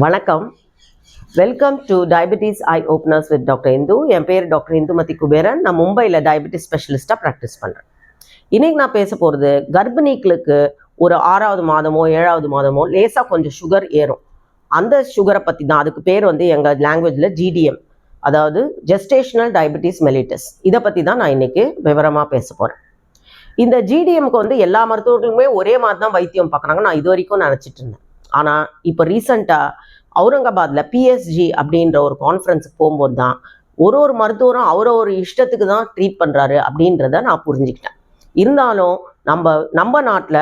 வணக்கம். Welcome to diabetes eye openers with doctor Indu. என் பேர் டாக்டர் இந்துமதி குபேரன். நான் மும்பையில் டயபெட்டிஸ் ஸ்பெஷலிஸ்ட்டாக ப்ராக்டிஸ் பண்ணுறேன். இன்றைக்கி நான் பேச போகிறது கர்ப்பிணிகளுக்கு ஒரு 6வது மாதமோ 7வது மாதமோ லேசாக கொஞ்சம் சுகர் ஏறும். அந்த சுகரை பற்றி தான், அதுக்கு பேர் வந்து எங்கள் லாங்குவேஜில் ஜிடிஎம், அதாவது ஜெஸ்டேஷனல் டயபெட்டிஸ் மெலிட்டஸ். இதை பற்றி தான் நான் இன்றைக்கி விவரமாக பேச போகிறேன். இந்த ஜிடிஎம்க்கு வந்து எல்லா மருத்துவர்களுமே ஒரே மாதிரி தான் வைத்தியம் பார்க்குறாங்க. நான் இது வரைக்கும் நினச்சிட்டு இருந்தேன். ஆனால் இப்போ ரீசண்டாக அவுரங்காபாத்தில் பிஎஸ்ஜி அப்படின்ற ஒரு கான்ஃபரன்ஸுக்கு போகும்போது தான் ஒரு மருத்துவரும் ஒரு இஷ்டத்துக்கு தான் ட்ரீட் பண்ணுறாரு அப்படின்றத நான் புரிஞ்சுக்கிட்டேன். இருந்தாலும் நம்ம நாட்டில்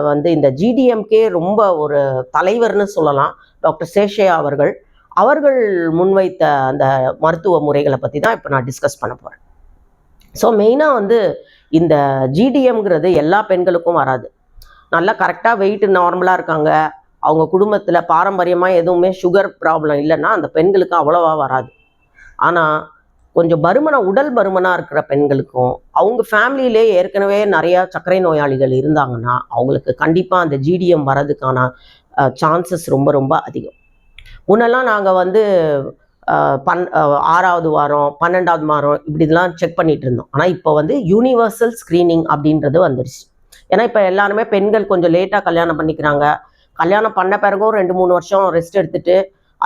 வந்து இந்த ஜிடிஎம்கே ரொம்ப ஒரு தலைவர்னு சொல்லலாம் டாக்டர் சேஷையா அவர்கள் முன்வைத்த அந்த மருத்துவ முறைகளை பற்றி தான் இப்போ நான் டிஸ்கஸ் பண்ண போகிறேன். ஸோ மெயினாக வந்து இந்த ஜிடிஎம்ங்கிறது எல்லா பெண்களுக்கும் வராது. நல்லா கரெக்டாக வெயிட் நார்மலாக இருக்காங்க, அவங்க குடும்பத்தில் பாரம்பரியமாக எதுவுமே சுகர் ப்ராப்ளம் இல்லைன்னா அந்த பெண்களுக்கு அவ்வளோவா வராது. ஆனால் கொஞ்சம் உடல் பருமனாக இருக்கிற பெண்களுக்கும் அவங்க ஃபேமிலியிலே ஏற்கனவே நிறையா சர்க்கரை நோயாளிகள் இருந்தாங்கன்னா அவங்களுக்கு கண்டிப்பாக அந்த ஜிடிஎம் வர்றதுக்கான சான்சஸ் ரொம்ப ரொம்ப அதிகம். முன்னெல்லாம் நாங்கள் வந்து 6வது வாரம் 12வது வாரம் இப்படிலாம் செக் பண்ணிட்டு இருந்தோம். ஆனால் இப்போ வந்து யூனிவர்சல் ஸ்க்ரீனிங் அப்படின்றது வந்துடுச்சு. ஏன்னா இப்போ எல்லாருமே பெண்கள் கொஞ்சம் லேட்டாக கல்யாணம் பண்ணிக்கிறாங்க. கல்யாணம் பண்ண பிறகும் 2-3 வருஷம் ரெஸ்ட் எடுத்துட்டு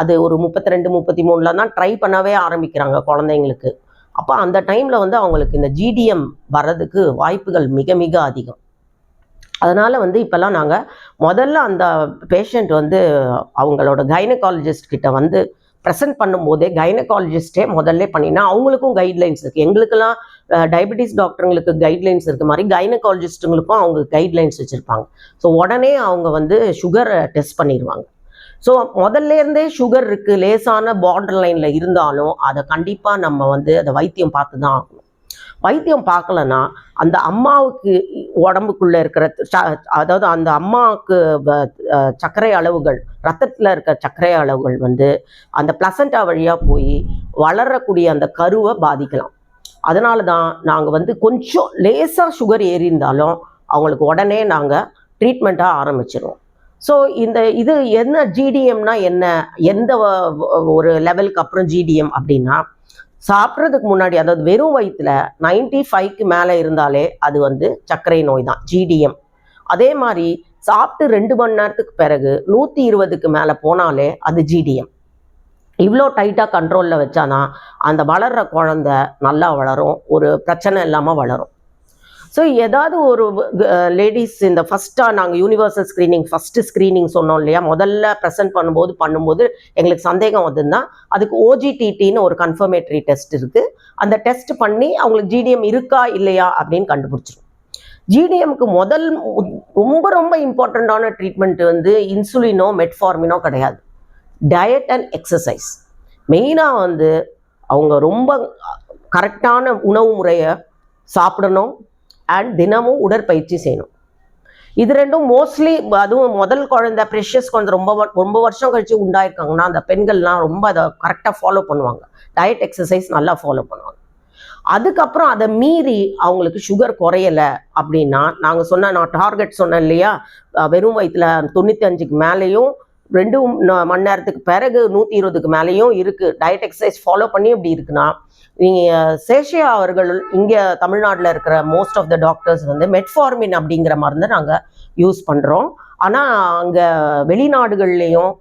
அது ஒரு 32-33 தான் ட்ரை பண்ணவே ஆரம்பிக்கிறாங்க குழந்தைங்களுக்கு. அப்போ அந்த டைமில் வந்து அவங்களுக்கு இந்த ஜிடிஎம் வர்றதுக்கு வாய்ப்புகள் மிக மிக அதிகம். அதனால் வந்து இப்போல்லாம் நாங்கள் முதல்ல அந்த பேஷண்ட் வந்து அவங்களோட கைனகாலஜிஸ்ட் கிட்ட வந்து ப்ரெசென்ட் பண்ணும்போதே கைனகாலஜிஸ்டே முதல்ல பண்ணினா அவங்களுக்கும் கைட்லைன்ஸ் இருக்குது. எங்களுக்கெல்லாம் டயபெட்டிஸ் டாக்டருங்களுக்கு கைட்லைன்ஸ் இருக்க மாதிரி கைனகாலஜிஸ்ட்டுங்களுக்கும் அவங்க கைட்லைன்ஸ் வச்சுருப்பாங்க. ஸோ உடனே அவங்க வந்து சுகரை டெஸ்ட் பண்ணிடுவாங்க. ஸோ முதல்லேருந்தே சுகர் இருக்குது, லேசான பார்டர் லைனில் இருந்தாலும் அதை கண்டிப்பாக நம்ம வந்து அதை வைத்தியம் பார்த்து தான் ஆகணும். வைத்தியம் பார்க்கலன்னா அந்த அம்மாவுக்கு உடம்புக்குள்ளே இருக்கிற அதாவது அந்த அம்மாவுக்கு சர்க்கரை அளவுகள், ரத்தத்தில் இருக்கிற சர்க்கரை அளவுகள் வந்து அந்த பிளசண்டா வழியாக போய் வளரக்கூடிய அந்த கருவை பாதிக்கலாம். அதனால தான் நாங்கள் வந்து கொஞ்சம் லேசாக சுகர் ஏறியிருந்தாலும் அவங்களுக்கு உடனே நாங்கள் ட்ரீட்மெண்ட்டாக ஆரம்பிச்சிடுவோம். ஸோ இது என்ன ஜிடிஎம்னா என்ன, எந்த ஒரு லெவலுக்கு அப்புறம் ஜிடிஎம் அப்படின்னா, சாப்பிட்றதுக்கு முன்னாடி அதாவது வெறும் வயிற்றுல 95க்கு மேலே இருந்தாலே அது வந்து சர்க்கரை நோய் தான் ஜிடிஎம். அதே மாதிரி சாப்பிட்டு 2 மணி நேரத்துக்கு பிறகு 120க்கு மேலே போனாலே அது ஜிடிஎம். இவ்வளோ டைட்டாக கண்ட்ரோலில் வச்சாதான் அந்த வளர்கிற குழந்தை நல்லா வளரும், ஒரு பிரச்சனை இல்லாமல் வளரும். ஸோ ஏதாவது ஒரு லேடிஸ் இந்த ஃபஸ்ட்டாக நாங்கள் யூனிவர்சல் ஸ்க்ரீனிங் ஃபஸ்ட்டு ஸ்க்ரீனிங் சொன்னோம் இல்லையா, முதல்ல ப்ரெசென்ட் பண்ணும்போது எங்களுக்கு சந்தேகம் வந்ததுன்னா அதுக்கு ஓஜிடிடின்னு ஒரு கன்ஃபர்மேட்டரி டெஸ்ட் இருக்குது. அந்த டெஸ்ட் பண்ணி அவங்களுக்கு ஜிடிஎம் இருக்கா இல்லையா அப்படின்னு கண்டுபிடிச்சிடும். ஜிடிஎம்க்கு ரொம்ப ரொம்ப இம்பார்ட்டண்ட்டான ட்ரீட்மெண்ட் வந்து இன்சுலினோ மெட்ஃபார்மினோ கிடையாது, டயட் அண்ட் எக்ஸசைஸ். மெயினாக வந்து அவங்க ரொம்ப கரெக்டான உணவு முறையை சாப்பிடணும் அண்ட் தினமும் உடற்பயிற்சி செய்யணும். இது ரெண்டும் மோஸ்ட்லி, அதுவும் முதல் குழந்தை ப்ரெஷியஸ் குழந்தை ரொம்ப வருஷம் கழிச்சு உண்டாயிருக்காங்கன்னா அந்த பெண்கள்லாம் ரொம்ப அதை கரெக்டாக ஃபாலோ பண்ணுவாங்க, டயட் எக்ஸசைஸ் நல்லா ஃபாலோ பண்ணுவாங்க. அதுக்கப்புறம் அதை மீறி அவங்களுக்கு சுகர் குறையலை அப்படின்னா நான் டார்கெட் சொன்னேன் இல்லையா, வெறும் வயிற்றுல 95க்கு மேலேயும் 2 மணி நேரத்துக்கு பிறகு 120க்கு மேலேயும் இருக்குது, டயட் எக்ஸசைஸ் ஃபாலோ பண்ணி இப்படி இருக்குன்னா, நீங்கள் சேஷையா அவர்கள் இங்கே தமிழ்நாட்டில் இருக்கிற மோஸ்ட் ஆஃப் த டாக்டர்ஸ் வந்து மெட்ஃபார்மின் அப்படிங்கிற மருந்தை நாங்கள் யூஸ் பண்ணுறோம். ஆனால் அங்கே வெளிநாடுகள்லேயும்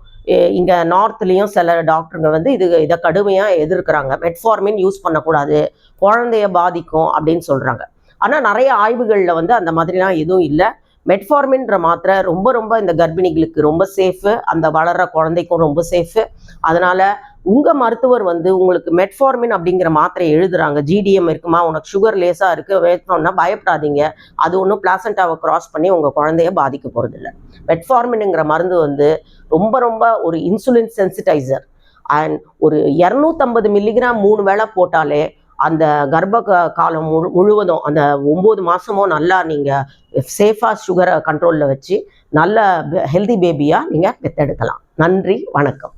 இங்கே நார்த்லேயும் சில டாக்டருங்க வந்து இதை கடுமையாக எதிர்க்கிறாங்க. மெட்ஃபார்மின் யூஸ் பண்ணக்கூடாது, குழந்தைய பாதிக்கும் அப்படின்னு சொல்கிறாங்க. ஆனால் நிறைய ஆய்வுகளில் வந்து அந்த மாதிரிலாம் எதுவும் இல்லை. மெட்ஃபார்மின்ற மாத்திரை ரொம்ப ரொம்ப இந்த கர்ப்பிணிகளுக்கு ரொம்ப சேஃபு, அந்த வளர்கிற குழந்தைக்கும் ரொம்ப சேஃபு. அதனால் உங்கள் மருத்துவர் வந்து உங்களுக்கு மெட்ஃபார்மின் அப்படிங்கிற மாத்திரை எழுதுறாங்க, ஜிடிஎம் இருக்குமா, உனக்கு சுகர் லேசாக இருக்குது வேணும்னா பயப்படாதீங்க, அது ஒன்றும் பிளாசண்டாவை கிராஸ் பண்ணி உங்கள் குழந்தைய பாதிக்க போகிறதில்ல. மெட்ஃபார்மின்ங்கிற மருந்து வந்து ரொம்ப ரொம்ப ஒரு இன்சுலின் சென்சிடைசர் அண்ட் ஒரு 250 மில்லிகிராம் 3 வேளை போட்டாலே அந்த கர்ப்ப காலம் முழுவதும் அந்த 9 மாதமும் நல்லா நீங்கள் சேஃபாக சுகரை கண்ட்ரோலில் வச்சு நல்ல ஹெல்தி பேபியாக நீங்கள் பெற்றெடுக்கலாம். நன்றி, வணக்கம்.